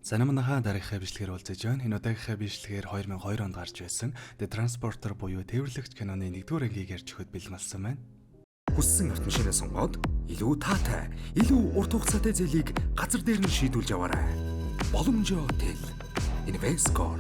Санамнахаа дараагийнхаа бичлэгээр уулзаж байна. Энэ удаагийнхаа бичлэгээр 2002 онд гарч байсан The Transporter буюу тээвэрлэгч киноны 1-р ангийг ярьж өгөхөд бэлмалсан байна. Хүссэн ертөнцийн сонгоод илүү таатай, илүү урт хугацаатай зээлийг газар дээр нь шийдүүлж аваарай. Боломжтой хотел. Invescore.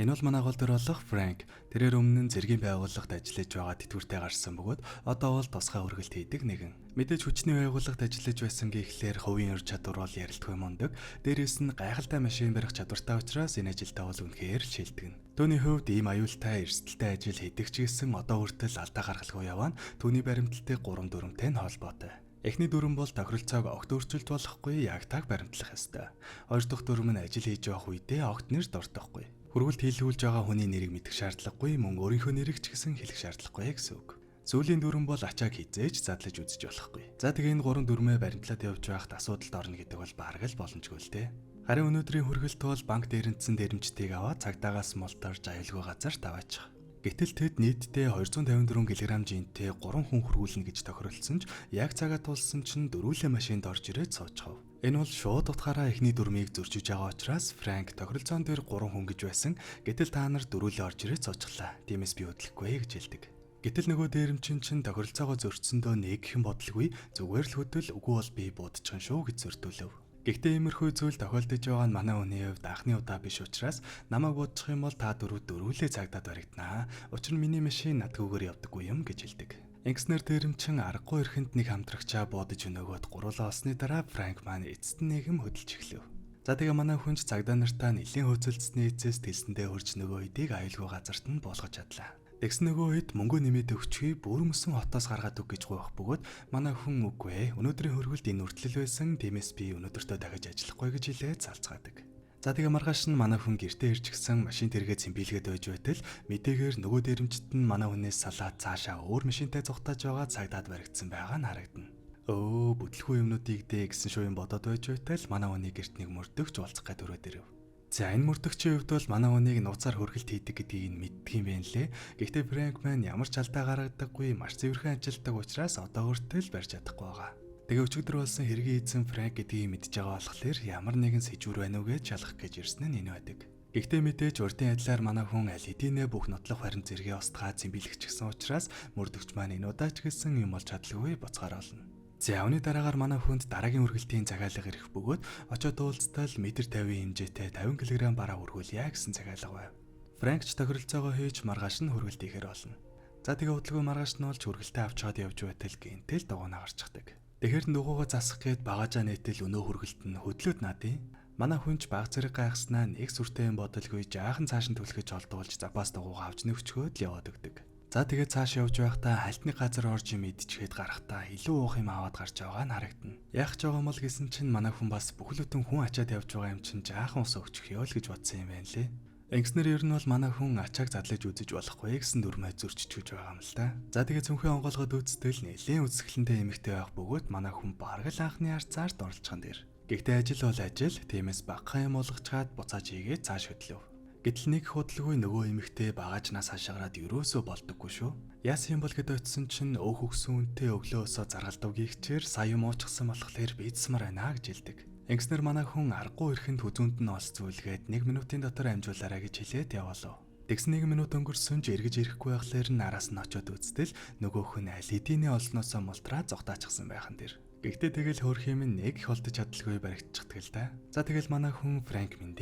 Энэ бол манай гол дүр болох Франк. Тэрээр өмнө нь зэргийн байгууллагад ажиллаж байгаа тэтгэвртэй гарсан бөгөөд одоо бол тусгай үргэлт хийдэг нэгэн. Мэдээж хүчний байгууллагад ажиллаж байсан гэхлээр хувийн ур чадвар бол ярилтгүй мундаг. Дээрээс нь гайхалтай машин барих чадвартай учраас энэ ажилдаа бол үнэхээр шилдэг. Төвний хувьд ийм аюултай эрсдэлтэй ажил хийдэг ч гэсэн одоо хүртэл алдаа гаргалгүй яваа нь түүний баримталтай 3-4-тэй нь холбоотой. Эхний дүрэн бол тохиролцоог огт өөрчилж болохгүй яг таг баримтлах ёстой. Хоёр дахь дүрм нь ажил хийж явах үедээ огт нэр дуртахгүй. Хүргэлт хийлгүүлж байгаа хүний нэрийг мэдэх шаардлагагүй, мөн өөрийнхөө нэрийг ч гэсэн хэлэх шаардлагагүй гэсэн үг. Сүүлийн дүрэн бол ачааг хизээж задлаж үзэж болохгүй. За тэгээ энэ 3 дүрмээ баримтлаад явж байхад асуудалд орно гэдэг бол бараг л боломжгүй л дээ. Харин өнөөдрийн хүргэлт бол банк дээрэнцэн дэрэмжтийг аваад цагдаагаас мултарж аюулгүй газар таваачих. Гэтэл тэд нийтдээ 254 кг жинтэй 3 хүн хөргүүлнэ гэж тохиролцсон ч яг цагаа тулсан чинь дөрвөлээ машинд орж ирээд суучихав. Энэ бол шууд утгаараа эхний дүрмийг зөрчиж байгаа учраас Франк тохиролцоон дээр 3 хүн гэж байсан. Гэтэл та нар дөрвөлээ орж ирээд суучихлаа. Тиймээс би хөдлөхгүй гэж хэлдэг. Гэтэл нөгөө дээрэмчин чинь тохиролцоогоо зөрчсөндөө нэг хэн бодлгүй зүгээр л хөдөл үгүй бол би буудчихсан шүү гэж зөртүүлв. Гэхдээ иймэрхүү зүйл тохиолдож байгаа нь манай хүний хувьд анхны удаа биш учраас намайг бодчих юм бол та дөрвөлээ цагдаад баригданаа. Учир нь миний машин надгүйгээр явдаггүй юм гэж хэлдэг. Ингэснээр дээрэмчин аргагүй эрхэнд нэг хамтрагчаа буудаж өнөөгөөд гуруулаа олсны дараа Франк маань эцэст нэгэн хөдөлж эхлэв. За тэгээ манай хүнч цагдаа нартаа нэлийн хөөцөлдсөний эцэс тэлсэндээ хурж нөгөө хэдийг аюулгүй газарт нь буулгаж чадлаа. Тэгс нөгөө хэд мөнгө нэмээд өгчихъя бүр мөсөн хотоос гаргаад өг гэж гуйх бөгөөд манай хүн үгүй өнөөдрийн хөргөлд энэ үртлэл байсан тиймээс би өнөөдөртөө дахиж ажиллахгүй гэж хэлээд салцгаадаг. За тэгээ маргааш нь манай хүн гэртээ ирж гисэн машин тэргээ цэмбийлгээд байж байтал мэдээгээр нөгөө дэрэмжт нь манай хүнээс салаад цаашаа өөр машинтай зугатаж байгаа цагдаад баригдсан байгаа нь харагдана. Өө бүтлгүй юмнуудыг дээ гэсэн шүү юм бодоод байж байтал манай хүний гэрт нэг мөрдөгч уулзах гээд өрөөд ирэв. За энэ мөрдөгчийн хувьд бол манай хүнийг нууцаар хөргөлт хийдэг гэдгийг нь мэддэг юм байна лээ. Гэхдээ Франк маань ямар ч алдаа гаргадаггүй маш цэвэрхэн ажилтдаг учраас одоо хүртэл барьж чадахгүй байгаа. Тэгээ өчигдөр болсон хэргийн эзэн Франк гэдгийг мэдж байгаа болохоор ямар нэгэн сэжвэр байна уу гэж шалгах гэж ирсэн нь энэ байдаг. Гэхдээ мэдээж урдын адилаар манай хүн аль хэдийнэ бүх нотлох баримт зэргийн устгаа цэмбийлэгч гисэн учраас мөрдөгч маань энэ удаач гэсэн юм болж чадлагүй боцгоор олно. За явны дараагаар манай хүнд дараагийн үргэлтийн цагаалга ирэх бөгөөд очоод уулзтал метр 50 хэмжээтэй 50 кг бараа үргүүлье гэсэн цагаалга байв. Франкч тохиролцоогоо хийж маргааш нь хүргэлт хийхээр болно. За тэгээ удалгүй маргааш нь олж хүргэлтээ авч чад явж байтал гинтэл дугуйнаа гарчихдаг. Тэгэхэр нүгүүгөө засах гээд багажаа нээтэл өнөө хүргэлт нь хөдлөөд наадын. Манай хүнч баг зэрэг гайхснаа нэг сүртэй юм бодолгүй жаахан цааш нь түлхэж олдуулж запас дугуйгаа авч нөхчгөөд л яваад өгдөг. За тэгээ цааш явж байхдаа хальтны газар орж юм идчихэд гарахтаа илүү уух юм аваад гарч байгаа нь харагдана. Яах ч байгаа мэл гэсэн чинь манай хүн бас бүхлөтэн хүн ачаад явж байгаа юм чинь жаахан ус өгчихё л гэж бодсон юм байна лээ. Ингэснээр ер нь бол манай хүн ачааг задлаж үзэж болохгүй гэсэн дүрмээ зөрчиж байгаа юм л да. За тэгээ цүнхээ онгоолгоод үзтэл нэлээд үсгэлэнтэй эмэгтэй байх бөгөөд манай хүн бараг л анхны харцаарт оролцсон дэр. Гэхдээ ажил бол ажил, тиймээс багахан юм олгочгаад буцааж хийгээд цааш хөдлөв. Гэтэл нэг хөдөлгөй нөгөө эмэгтэй багажнаас хашгираад юрөөсөө болдоггүй шүү. Яасан юм бол гэд очисон чинь өөх өгсөн үнтэй өглөөсөө заргалдав гихчээр сая юм уучсан болохоор бийдсмар байна гэж хэлдэг. Ингэснээр манай хүн аргагүй эрхэнд хүзүүнд нь олц зүйлгээд 1 минутын дотор амжуулаарай гэж хэлээд явуулав. Тэгс 1 минут өнгөрсөн ч эргэж ирэхгүй байхлаар нараас нь очиод үзтэл нөгөөх нь аль хэдийнэ олсноосоо мултраа зогтаачихсан байхан дэр. Гэхдээ тэгэл хөөх юм нэг их холдож чадлагүй баригдчихдаг л да. За тэгэл манай хүн Франк минь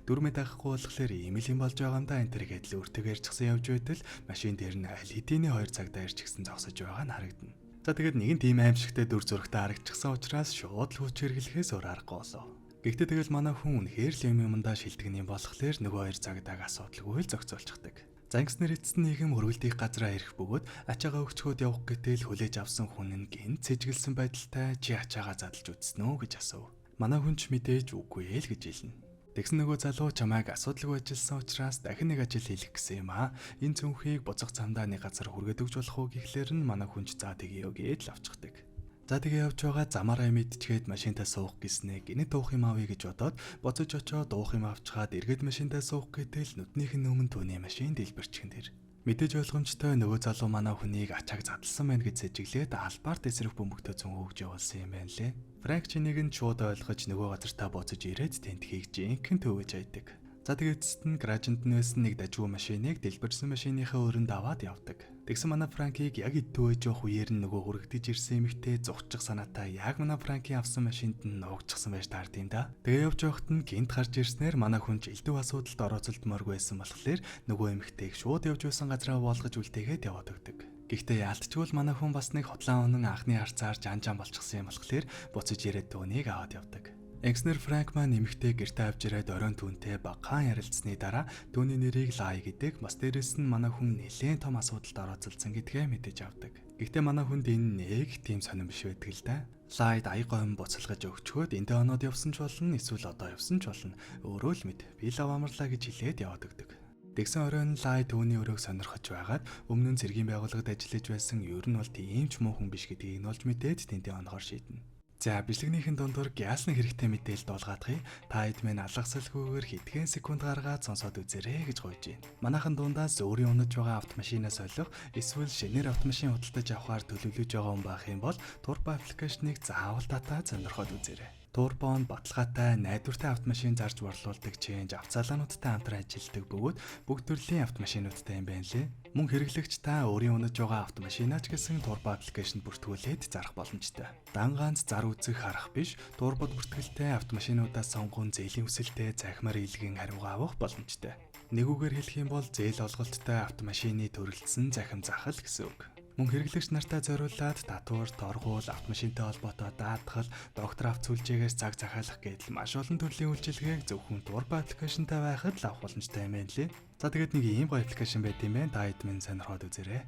дөрмөд авахгүй болохоор ийм л юм болж байгаа юм да энэ төргээд л өөртөө ярьчихсан явж байтал машин дээр нь аль хэдийнэ 2 цагтаа ирчихсэн зогсож байгаа нь харагдана. За тэгээд нэгэн тийм аимшигтай дүр зурагтай харагдчихсан учраас шууд л хүч хэрэглэхээс өөр аргагүй болов. Гэхдээ тэгэл манай хүн үнэхээр л юмдаа шилдэгний болохоор нөгөө 2 цагдааг асуудалгүй л зохицуулчихдаг. За ингэснээр эцэст нийгэм хөргөлтийн газараа ирэх бөгөөд ачаагаа өгчгөөд явах гэтэл хүлээж авсан хүн нь гинт цэжгэлсэн байдалтай чи ачаагаа задлж үзсэн үү гэж асуув. Манай хүн ч мэдээж үгүй ээ л гэж хэлнэ. Тэгсэн нөгөө залуу чамайг асуудалгүй ажилласан учраас дахин нэг ажил хийх гэсэн юм аа. Энэ цүнхийг буцах замдаа нэг газар хүргээд өгч болох уу гэхлээр нь манай хүн ч за тэгээ өгөөд л авчихдаг. За тэгээ явж байгаа замаараа мэдчихэд машинтаа суух гэснээ гинэ дуух юм авъя гэж бодоод боцож очоод дуух юм авчгаад эргээд машинтаа суух гэтэл нүднийх нь өмнө түүний машин дэлбэрчихэн тэр. Мэдээж ойлгомжтой нөгөө залуу манай хүнийг ачааг задлсан байна гэж сэжиглээд албаар тесрэх бөмбөгтөө зөн хөвж явуулсан юм байна лээ. Франк чинийг нь шууд ойлгож нөгөө газартаа буцаж ирээд тентхийг жинхэнэ төвөж айдаг. За тэгээд эцэст нь гаражинд нь байсан нэг дажгүй машиныг дэлбэрсэн машиныхаа өрөнд аваад явдаг. Тэгсэн манай Франкийг яг идтөөж явах үеэр нь нөгөө хүрэгдэж ирсэн эмэгтэй зогсчих санаатай яг манай Франкийн авсан машинд нь нуугдчихсан байж таард юм да. Тэгээ явж явахад нь гинт гарч ирснээр манай хүн ч элдв асуудалд орооцолдмооргүй байсан болохоор нөгөө эмэгтэйг шууд явж байсан газраа болгож үлдээгээд яваад өгдөг. Гэхдээ яалтчгүй манай хүн бас нэг хотлон өнөн анхны харцаар жанжаан болчихсон юм болохоор буцаж ирээд түүнийг аваад явдаг. Экснер Франк маань нэмэгтэй гэрте авч ирээд оройн түүнтэй багахан ярилцсны дараа түүний нэрийг Лай гэдэг, бас дээрэс нь манай хүн нэлээд том асуудалд орооцолдсон гэдгээ мэдэж авдаг. Гэхдээ манай хүнд энэ нэг тийм сонирн биш байдаг л да. Лайд аяга гом буцалгаж өгчхөөд эндээ оноод явсан ч болно, эсвэл одоо явсан ч болно. Өөрөө л мэд. Би лав амарлаа гэж хэлээд яваад өгдөг. Тэгсэн оройн Лай түүний өрөөг сонирхож байгаад өмнө нь цэргийн байгууллагад ажиллаж байсан ер нь бол тийм ч муу хүн биш гэдгийг нь олж мэдээд тэндээ онохоор шийднэ. За бичлэгнийхэн дундуур гясны хэрэгтэй мэдээлэл дуулгаадахыг та хэд мэн алгасалгүйгээр хэдхэн секунд гаргаад сонсоод үзээрэй гэж гуйж байна. Манайхан дундаас өөрийн унаж байгаа автомашинаас олох эсвэл шинээр автомашин худалдаж авахар төлөвлөж байгаа хүн байх юм бол Turbo аппликейшнийг заавал татаад сонирхоод үзээрэй. Turbo-нд баталгаатай, найдвартай автомашин зарж борлуулдаг ченж авцаалаануудтай хамтран ажилладаг бөгөөд бүх төрлийн автомашинуудтай юм байна лээ. Мөн хэрэглэгч та өөрийн унаж байгаа автомашинаач гэсэн Turbo аппликейшнд бүртгүүлээд зарах боломжтой. Дан ганц зар үзэх харах биш, Turbo-д бүртгэлтэй автомашинуудаас сонгон зээлийн хүсэлтэд захимаар илгэн хариугаа авах боломжтой. Нэгүгээр хэлэх юм бол зээл олголттой автомашины төрөлдсөн захим захал гэсэн үг. Мөн хэрэглэгч нартай зориулаад татвар, торгуул, автомашинтай холбоотой даатгал, доктор авц сүлжээгээс цаг захиалах гэдэл маш олон төрлийн үйлчилгээг зөвхөн Turbo аппликейшнтай байхад л авах боломжтой юм байна лээ. За тэгээд нэг ийм гоё аппликейшн байт юм байна. Та хэд мэн сонирхоод үзээрэй.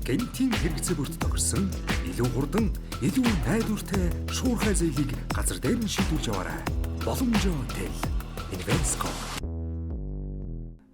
Гэнтийн хэрэгцээ бүрт тохирсон илүү хурдан, илүү найдвартай шуурхай зээлийг газар дээр нь шийдүүлж яваарай. Боломжоо тэл. Invesco.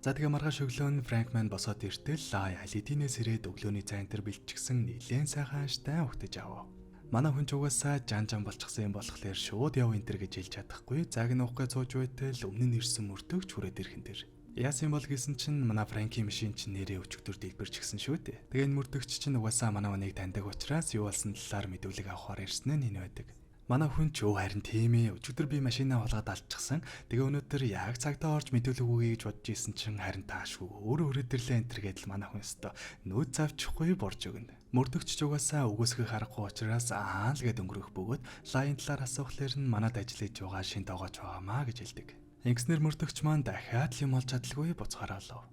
За тэгээ маргааш өглөө нь Франк маань босоод иртэл Лай алидинээс ирээд өглөөний цайнтар бэлтчихсэн нэлээд сайхан аштай өгтөж авав. Манай хүн ч угаасаа жанжаан болчихсон юм болохоор шууд яв энтер гэж хэлж чадахгүй. Заг нь уухгээ цууж байтал өмнө нь ирсэн мөрдөгч хүрээд ирхэн тэр. Яасан бол гэсэн чинь манай Франкийн машин чинь нэрээ өчигдөр дэлбэрчихсэн шүү дээ. Тэгээ энэ мөрдөгч чинь угаасаа манай хүнийг таньдаг учраас юу болсон талаар мэдүүлэг авахаар ирсэн нь энэ байдаг. Манай хүн ч харин тийм ээ. Өчигдөр би машинаа хулгаад алдчихсан. Тэгээ өнөөдөр яг цагтаа орж мэдүүлэг өгье гэж бодож исэн чинь харин таашгүй. Өөрөө өрөөдөрлөө энтер гэдэл манай хүн өстө нүүд завчихгүй борж өгнө. Мөрдөгч ч угаасаа үгүйсгэх аргагүй учраас аа л гэд өнгөрөх бөгөөд Лайн талаар асуухлаар нь манад ажиллаж байгаа шин тоогооч байгаамаа гэж хэлдэг. Инкснер мөрдөгч маань дахиад л юм олж чадалгүй буцаараа лав.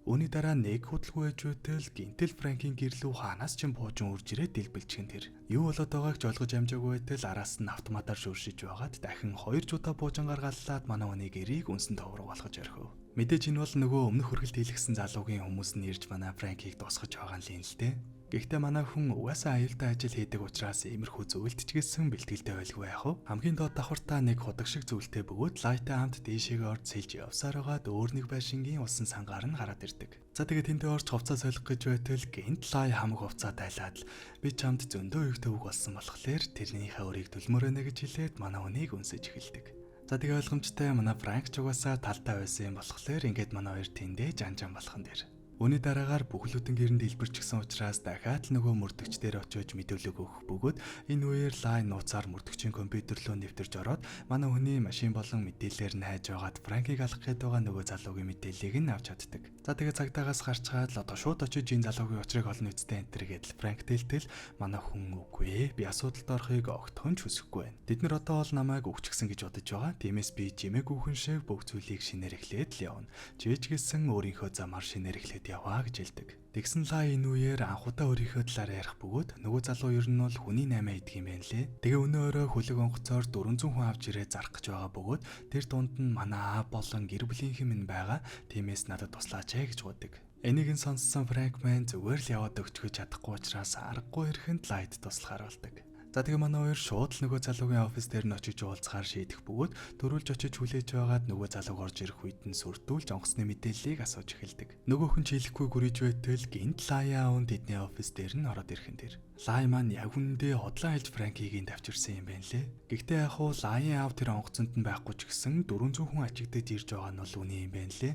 Үүний дараа нэг хөдөлгөөн ээжүүтэл гинтэл Франкийн гэрлүү хаанаас ч буужин үрж ирээд дэлбэлчихэн тэр. Юу болоод байгааг ч ойлгож амжаагүй байтал араас нь автоматар шүршиж байгаад дахин 2 жуудаа буужин гаргаллаад манай хүнийг эрийг үнсэн товрог болгож орхив. Мэдээж энэ бол нөгөө өмнөх хөргөлт хийлгсэн залуугийн хүмүүс нь ирж манай Франкийг дуусгаж байгаа юм л дээ. Гэхдээ манай хүн угаасаа аюултай ажил хийдэг учраас иймэрхүү зөвлөлт ч гэсэн бэлтгэлтэй байлгүй яах вэ? Хамгийн доод давхартаа нэг худаг шиг зөвлөлтэй бөгөөд Лайтай хамт дээшээгээ орж сэлж явсаар байгаад өөр нэг байшингийн усан сангаар нь гараад ирдэг. За тэгээд тэндээ орж хувцас солих гэж байтал гинт Лай хамаг хувцаа тайлаад би чамд зөндөө их төвөг болсон болохоор тэрнийхээ өрийг төлмөрөнө гэж хэлээд манай хүнийг үнсэж эхэлдэг. За тэгээ ойлгомжтой манай Франк ч угаасаа талтай байсан юм болохоор ингээд манай хоёр тэндээ жанжаан болохон дэр. Үүний дараагаар бүхлүүдэн гэрэн дэлбэрчихсэн учраас дахиад л нөгөө мөрдөгч дээр очиж мэдүүлэг өгөх бөгөөд энэ үеэр Лай нууцаар мөрдөгчийн компьютер руу нэвтэрж ороод манай хүний машин болон мэдээлэлээр нь хайж байгаад Франкийг алах гээд байгаа нөгөө залуугийн мэдээллийг нь авч чаддаг. За тэгээ цагдаагаас гарчгаад л одоо шууд очиж энэ залуугийн очрыг олно үсттэй энтер гэдэл Франк тэлтэл манай хүн үгүй ээ би асуудалд орохыг огтхон ч хүсэхгүй байна. Тэд нар одоо бол намайг өгчихсэн гэж бодож байгаа. Тиймээс би жимээг үхэн шиг бүх зүйлийг шинээр эхлээд л явна. Жиж гэсэн өөрийнхөө замаар шинээр эхлээд яваа гэж хэлдэг. Тэгсэн Лай энэ үеэр анхудаа өөрийнхөө талаар ярих бөгөөд нөгөө залуу ер нь бол хүний 8 идэх юм байна лээ. Тэгээ өнөөрөө хөлөг онгоцоор 400 хүн авч ирээ зарах гэж байгаа бөгөөд тэр дунд нь манай аав болон гэр бүлийнхэн минь байгаа. Тиймээс надад туслаач гэж боддог. Энийг нь сонссон Франк маань зүгээр л яваад өгчгөж чадахгүй учраас аргагүй ирэхэнд Лайд туслахаар болдог. За тэгээ манай хоёр шууд л нөгөө залуугийн офис дээр нь очиж уулзахаар шийдэх бөгөөд төрүүлж очиж хүлээж байгаад нөгөө залууг орж ирэх үед нь сүрдүүлж онгоцны мэдээллийг асууж эхэлдэг. Нөгөөх нь ч хэлэхгүй гүрийж байтал гинт Лай аав тэдний офис дээр нь ороод ирэхэн тэр. Лай маань яг үнэндээ хотлон хэлж Франкийг ин тавьчирсан юм байна лээ. Гэхдээ яг хуу Лайын аав тэр онгоцонд нь байхгүй ч гэсэн 400 хүн ачигдэж ирж байгаа нь бол үний юм байна лээ.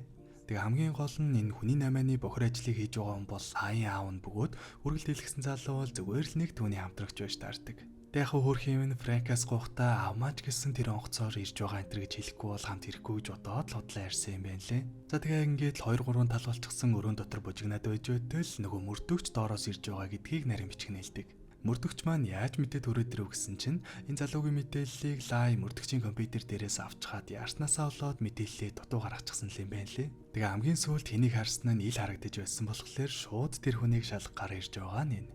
Тэгээ хамгийн гол нь энэ хүний намааны бохир ажлыг хийж байгаа хүн бол Лайн аав нь бөгөөд үргэлж дэлгэсэн залуу бол зүгээр л нэг түүний хамтрагч байж таардаг. Тэг яг хөөрхийн юм Франкаас гоохта авмаач гэсэн тэр онгоцоор ирж байгаа энэ гэж хэлэхгүй бол хамт ирэхгүй гэж бодоод худлаа ярьсан юм байна лээ. За тэгээ ингээд 2-3 тал болчихсон өрөөнд дотор бужигнаад байж байтал нөгөө мөрдөгч доороос ирж байгаа гэдгийг нарийн бичгнэлдэг. Мөрдөгч маань яаж мэдээд төрөөд ирв гэсэн чинь энэ залуугийн мэдээллийг Лай мөрдөгчийн компьютер дээрээс авч хаад яарснасаа болоод мэдээллээ дутуу гаргачихсан юм байна лээ. Тэгээ хамгийн сүүлд хэнийг харсан нь ил харагдаж байсан болохоор шууд тэр хүнийг шалгах гар ирж байгаа нь.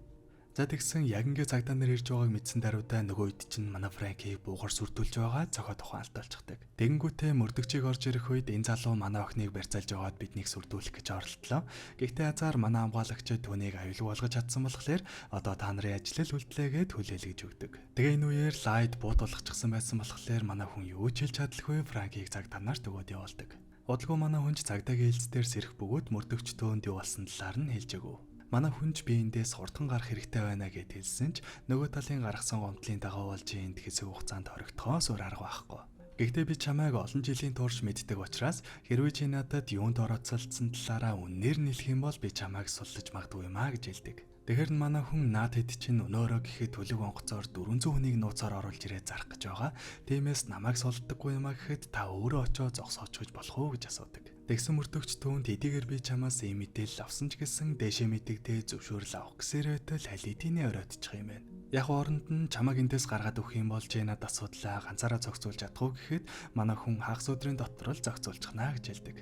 За тэгсэн яг ингээ цагдаа нар ирж байгааг мэдсэн даруйдаа нөгөө үед чинь манай Франкийг буугаар сүрдүүлж байгаа цохоод ухаан алдуулчихдаг. Тэгэнгүүтээ мөрдөгчийг орж ирэх үед энэ залуу манай охиныг барьцаалж байгаад биднийг сүрдүүлэх гэж оролдлоо. Гэхдээ азар манай хамгаалагчид түүнийг аюулгүй болгож чадсан болохоор одоо та нарын ажил үлдлээгээд хүлээлгэж өгдөг. Тэгээ энэ үеэр Лайд бууд болгочихсан байсан болохоор манай хүн юу ч хэлж чадалгүй Франкийг цагдаа нарт өгөөд явуулдаг. Удалгүй манай хүнч цагдаагийн хэлцээр сэрэх бөгөөд мөрдөгч төөнд юу болсон талаар нь хэлж өгөв. Манай хүнч биендээс хурдан гарах хэрэгтэй байна гэд хэлсэн ч нөгөө талын гаргасан гомдлын дагуу болж энд хэсэг хугацаанд хоригдохоос өөр арга байхгүй. Гэхдээ би чамайг олон жилийн турш мэддэг учраас хэрвээ чи надад юунд орооцолдсон талаараа үнээр нэлэх юм бол би чамайг суллаж магадгүй юм аа гэж хэлдэг. Тэгэхээр манай хүн наад хэд чинь өнөөрөө гэхэд төлөв онгоцоор 400 хүнийг нууцаар оруулж ирээд зарах гэж байгаа. Тиймээс намайг сулддаггүй юм аа гэхэд та өөрөө очиод зогсооч гэж болох уу гэж асуудаг. Тэгсэн мөрдөгч түүнд эдгээр би чамаас ийм мэдээлэл авсан ч гэсэн дээшээ мэдэгдээ зөвшөөрөл авах гэсээр байтал халидины оройтчих юм байна. Яг оронд нь чамайг эндээс гаргаад өгөх юм бол чи надад асуудлаа ганцаараа зохицуулж чадах уу гэхэд манай хүн хагас өдрийн дотор л зохицуулчихна гэж хэлдэг.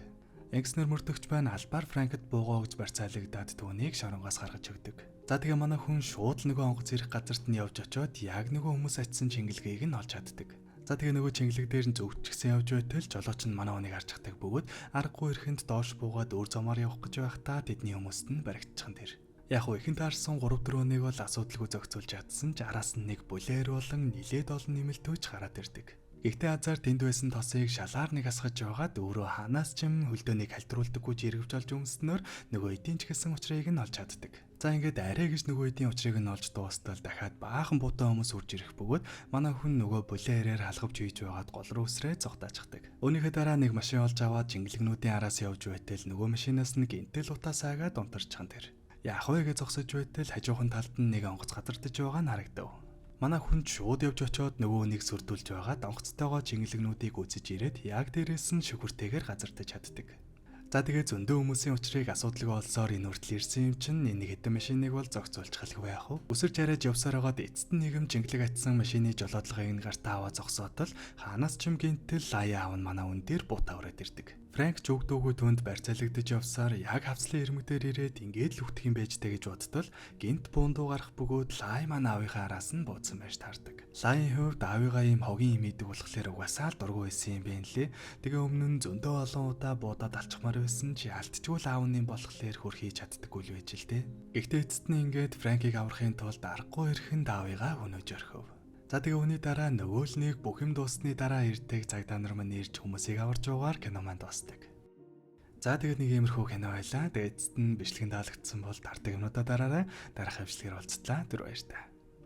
Энгснэр мөрдөгч байна албаар Франкд буугаа гэж барьцаалагдаад түүнийг шоронгоос гаргаж өгдөг. За тэгээ манай хүн шууд нөгөө онгоц ирэх газарт нь явж очиод яг нөгөө хүмүүс атсан чингэлгийг нь олж чаддаг. За тэгээ нөгөө чингэлэг дээр нь зөвчгсөн явж байтал жолооч нь манай хүнийг харж хатаг бөгөөд аргагүй ирэхэнд доош буугаад өөр замаар явах гэж байхдаа тэдний хүмүүст нь баригдчихсан тэр. Яг уу ихэнд таарсан 3-4 хүнийг бол асуудалгүй зохицуулж чадсан ч араас нь нэг булээр болон нилээд олон нэмэлтөөч гараад ирдэг. Гэхдээ азар тэнд байсан тосыг шалаар нэг асгаж байгаад өөрөө ханаас ч юм хөлдөөнийг хальтруулдаггүй жиргэвж олж өмснөөр нөгөө эдийн ч гэсэн учрыг нь олж чаддаг. За ингээд арай гэж нөгөө эдийн учрыг нь олж дуустал дахиад баахан буутай хүмүүс үрж ирэх бөгөөд манай хүн нөгөө булээрээр халахвч хийж байгаад гол руу үсрээ зогтаачдаг. Өөрийнхөө дараа нэг машин олж аваад чингэлэгнүүдийн араас явж байтал нөгөө машинаас нь гинтэл утаасаагаад унтарчхан тэр. Яах вэ гэж зогсож байтал хажуухан талд нь нэг онгоц гадардаж байгаа нь харагдав. Манай хүн шууд явж очиод нөгөө нэг сүрдүүлж байгаад онгоцтойгоо чингэлэгнүүдийг үзэж ирээд яг дээрээс нь шүхүртэйгээр газардаж чаддаг. За тэгээ зөндөө хүмүүсийн учрыг асуудалгүй олсоор энэ хүртэл ирсэн юм чинь энэ хэдэн машиныг бол зогцоолчихлгүй яах вэ? Өсөрч хараад явсаар байгаад эцэст нь нэгэн чингэлэг атсан машины жолоодлогыг нь гартаа аваа зогсоотол хаанаас ч юм гинтэл Лая аав нь манай хүн дээр буутаа өрөөд ирдэг. Франк ч өгдөөгүй түнд барьцаалагдаж явсаар яг хавцлын ирмэгдээр ирээд ингээд л үтх юм байж тээ гэж бодтол гинт буундуу гарах бөгөөд Лай маань аавынхаа араас нь буудсан байж таардаг. Лайын хувьд аавыгаа ийм хогийн юм идэг болохоор угаасаа л дургүй байсан юм байна лээ. Тэгээ өмнө нь зөндөө олон удаа буудаад алчмаар байсан чи алдчихвал аавны болохоор хөр хийж чаддаггүй л байж л дээ. Гэхдээ эцэст нь ингээд Франкийг аврахын тулд аргагүй ирэхэнд аавыгаа хөнөөж орхив. За тэгээ үүний дараа нөгөө л нэг бүх юм дуусны дараа ирдэг цагдаа нар маань ирж хүмүүсийг аварж уугаар кино маань дуустдаг. За тэгээд нэг иймэрхүү кино байлаа. Тэгээд эцэст нь бичлэгэн таалагдсан бол тардаг юмнуудаа дараарай. Дараах хвшлэгээр уулзтлаа. Түр баяр та.